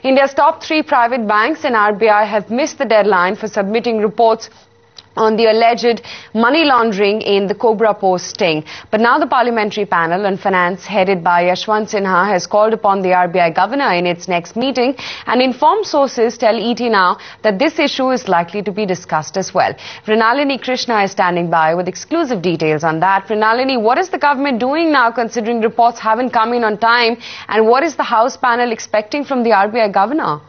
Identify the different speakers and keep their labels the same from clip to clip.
Speaker 1: India's top three private banks and RBI have missed the deadline for submitting reports on the alleged money laundering in the Cobra Post sting. But now the parliamentary panel on finance headed by Yashwant Sinha has called upon the RBI governor in its next meeting, and informed sources tell ET Now that this issue is likely to be discussed as well. Mrinalini Krishna is standing by with exclusive details on that. Mrinalini, what is the government doing now considering reports haven't come in on time, and what is the House panel expecting from the RBI governor?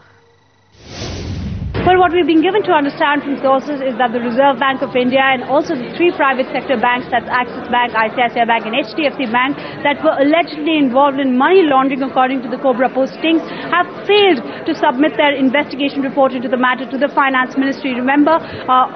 Speaker 2: Well, what we've been given to understand from sources is that the Reserve Bank of India and also the three private sector banks, that's Axis Bank, ICICI Bank and HDFC Bank, that were allegedly involved in money laundering according to the Cobra Post stings, have failed to submit their investigation report into the matter to the Finance Ministry. Remember,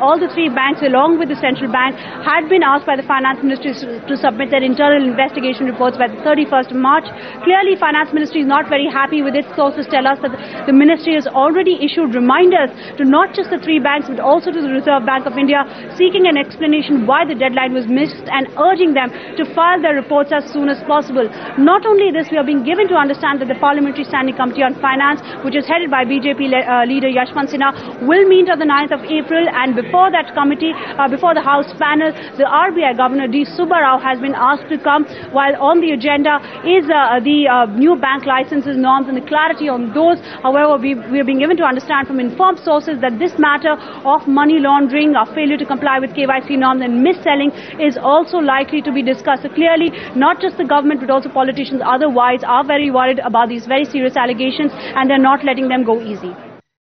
Speaker 2: all the three banks, along with the central bank, had been asked by the Finance Ministry to submit their internal investigation reports by the 31st of March. Clearly, Finance Ministry is not very happy with it. Sources tell us that the Ministry has already issued reminders to not just the three banks but also to the Reserve Bank of India, seeking an explanation why the deadline was missed and urging them to file their reports as soon as possible. Not only this, we are being given to understand that the Parliamentary Standing Committee on Finance, which is headed by BJP leader Yashwant Sinha, will meet on the 9th of April, and before that committee, before the House panel, the RBI Governor D. Subba Rao has been asked to come, while on the agenda is the new bank licenses norms and the clarity on those. However, we are being given to understand from informed sources that this matter of money laundering, or failure to comply with KYC norms and mis-selling is also likely to be discussed. So clearly, not just the government but also politicians otherwise are very worried about these very serious allegations, and they're not letting them go easy.